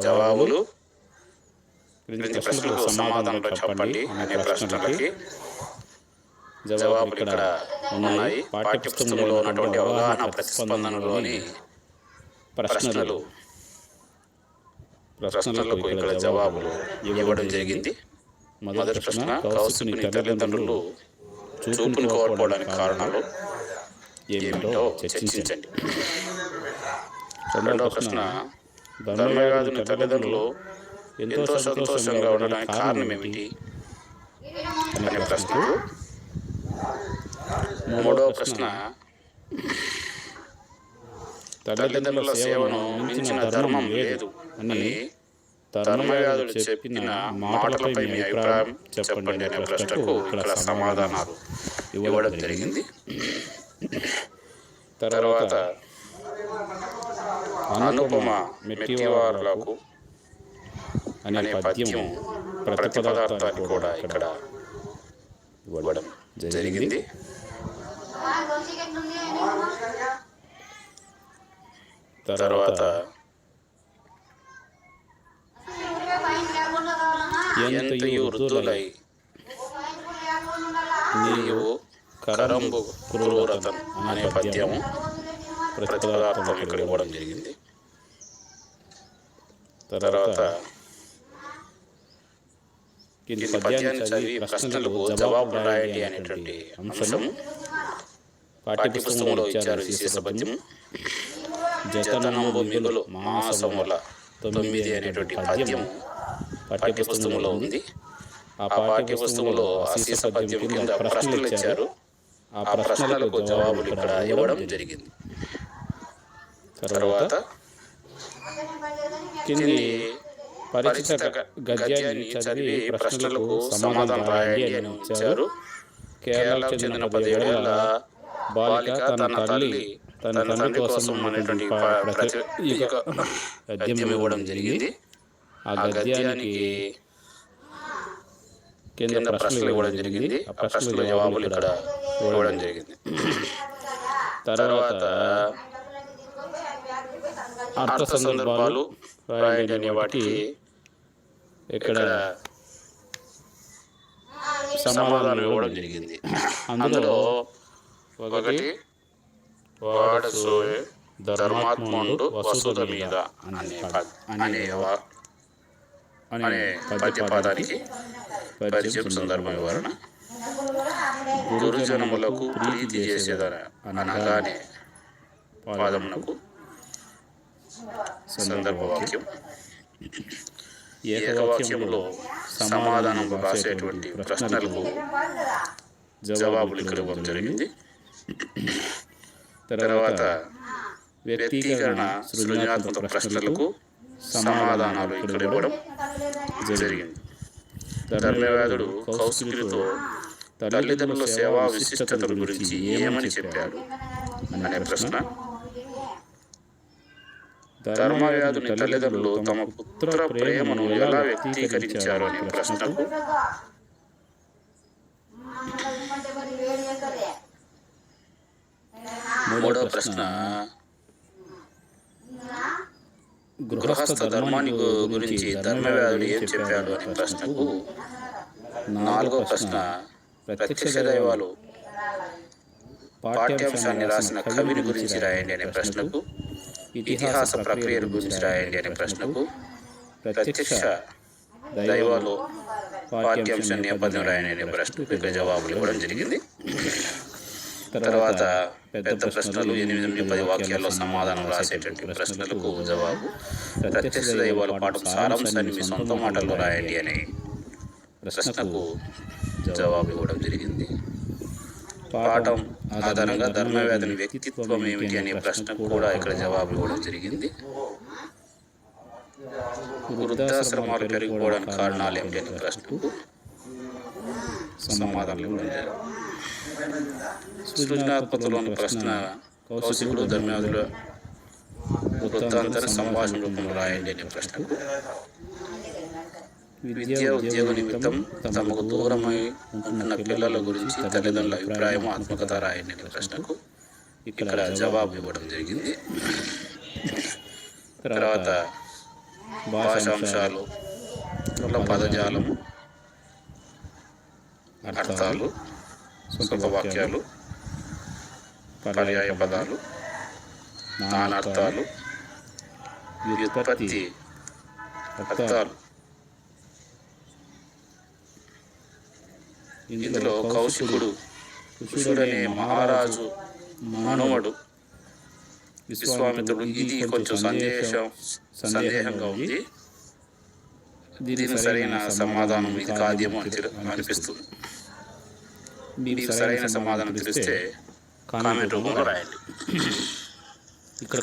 జవాబులు క్రింది ప్రశ్నలకు సమాధానాలు చెప్పండి అనే ప్రశ్నలకి జవాబులు ఇక్కడ ఉన్నాయి. పాఠ్యపుస్తకంలో ఉన్నటువంటి అవగాహన ప్రతిస్పందనలోని ప్రశ్నలకు ఇక్కడ జవాబులు ఇవ్వడం జరిగింది. మొదటి ప్రశ్న, కౌస్తుభుని తల్లిదండ్రులు చూపును కోల్పోవడానికి కారణాలు ఏమిటో చర్చించండి. రెండవ ప్రశ్న, ధర్మవ్యాధుని తల్లిదండ్రులు ఎంతో సంతోషంగా ఉండడానికి కారణం ఏమిటి అనే ప్రశ్నకు. మూడవ ప్రశ్న, తల్లిదండ్రుల సేవను మించిన ధర్మం లేదు అని ధర్మవ్యాధుడు చెప్పిన మాటలపై మీ అభిప్రాయం చెప్పండి అనే ప్రశ్నకు ఇక్కడ సమాధానాలు ఇవ్వడం జరిగింది. తర్వాత అనుపమ మెట్టివారులకు అనే పద్యం ప్రతిపదార్థాన్ని కూడా ఇక్కడ ఇవ్వడం జరిగింది. తర్వాత ఎంతయు వృద్ధులై నీవు కరంబు క్రూరతన్ అనే పద్యము ప్రతిపదార్థం ఇక్కడ ఇవ్వడం జరిగింది. తర్వాత ఈ పద్యాన్ని చదివి ప్రశ్నలకు జవాబులు రాయండి అనేటువంటి అంశము పాఠ్యపుస్తకంలో ఇచ్చారు. విశేష పద్యము జతనంబు మిగులు మాసముల 9 అనేటువంటి పద్యం పాఠ్యపుస్తకంలో ఉంది. ఆ పాఠ్యపుస్తకంలో అశీస పద్యం కింద ప్రశ్నలు ఇచ్చారు. ఆ ప్రశ్నలకు జవాబులు ఇక్కడ ఇవ్వడం జరిగింది. తర్వాత కింది పరిచిత గద్యాన్ని చదివి ప్రశ్నలకు సమాధానం రాయండి అని ఇచ్చారు. కేరళకు చెందిన 10 ఏళ్ల బాలిక తన తండ్రి కోసం అనేటువంటి గద్యం ఇవ్వడం జరిగింది. ఆ గద్యానికి కింద ప్రశ్నలు ఇవ్వడం జరిగింది. ఆ ప్రశ్నల జవాబులు ఇక్కడ ఇవ్వడం జరిగింది. తర్వాత అర్థ సందర్భాలు రాయండి అనే వాటికి ఇక్కడ సమాధానం ఇవ్వడం జరిగింది. అందులో ఒకటి, వాడసోయే ధర్మాత్ముడు వసుధ మీద అనే పద్యపదానికి పద్యం సందర్భ వివరణ. గురుజనములకు ప్రీతి చేసేదన అనగానే పాదమునకు సందర్భ వాక్యం. ఏకవాక్యంలో సమాధానం రాసేటువంటి ప్రశ్నలకు జవాబులు ఇక్కడ ఇవ్వడం జరిగింది. తర్వాత వ్యక్తీకరణ సృజనాత్మక ప్రశ్నలకు సమాధానాలు ఇక్కడ ఇవ్వడం జరిగింది. ధర్మవ్యాధుడు కౌస్తుభునితో తల్లిదండ్రుల సేవా విశిష్టతల గురించి ఏమని చెప్పాడు అనే ప్రశ్న. ధర్మవ్యాధుని తల్లిదండ్రులు తమ పుత్ర ప్రేమను ఎలా వ్యక్తీకరించారు అనే ప్రశ్నకు మూడవ ప్రశ్న, గృహస్థ ధర్మాన్ని గురించి ధర్మవ్యాధుడు ఏం చెప్పాడు అనే ప్రశ్నకు. నాలుగవ ప్రశ్న, ప్రత్యక్ష దైవాలు పాఠ్యాంశాన్ని రాసిన కవిని గురించి రాయండి అనే ప్రశ్నకు. ఇతిహాస ప్రక్రియ గురించి రాయండి అనే ప్రశ్నకు. ప్రత్యక్ష దైవాలు పాఠ్యాంశం నేపథ్యం రాయండి అనే ప్రశ్నకు ఇక్కడ జవాబులు ఇవ్వడం జరిగింది. తర్వాత పెద్ద ప్రశ్నలు 8-10 వాక్యాల్లో సమాధానం రాసేటువంటి ప్రశ్నలకు జవాబు. ప్రత్యక్ష దైవాల పాఠం సారాంశాన్ని మీ సొంత మాటల్లో రాయండి అనే ప్రశ్నకు జవాబు ఇవ్వడం జరిగింది. పాఠం ఆధారంగా ధర్మవ్యాధుని వ్యక్తిత్వం ఏమిటి అనే ప్రశ్నకు కూడా ఇక్కడ జవాబు ఇవ్వడం జరిగింది. వృద్ధాశ్రమాలు పెరిగిపోవడానికి కారణాలు ఏమిటి అనే ప్రశ్నకు సమాధానం ఇవ్వడం జరిగింది. సృజనాత్మకతలోని ప్రశ్న, కౌశికుడు ధర్మవ్యాధుల వృత్తాంతర సంభాషణ రూపంలో రాయండి అనే ప్రశ్నకు. విద్యా ఉద్యోగ నిమిత్తం తమకు దూరమై ఉంటున్న పిల్లల గురించి తల్లిదండ్రుల అభిప్రాయం ఆత్మకథ రాయండి అనే ప్రశ్నకు ఇక్కడ జవాబు ఇవ్వడం జరిగింది. తర్వాత భాషాంశాలు, పదజాలము, అర్థాలు, సొంత వాక్యాలు, పర్యాయ పదాలు, నానార్థాలు, వ్యుత్పత్తి అర్థాలు. ఇందులో కౌశికుడు కుశుడనే మహారాజు మనుమడు విశ్వామిత్రుడు ఇది కొంచెం సందేహంగా ఉంది, దీనికి సరైన సమాధానం ఇది కాదేమో అనిపిస్తుంది. మీకు సరైన సమాధానం తెలిస్తే కామెంట్ రూపంలో రాయండి. ఇక్కడ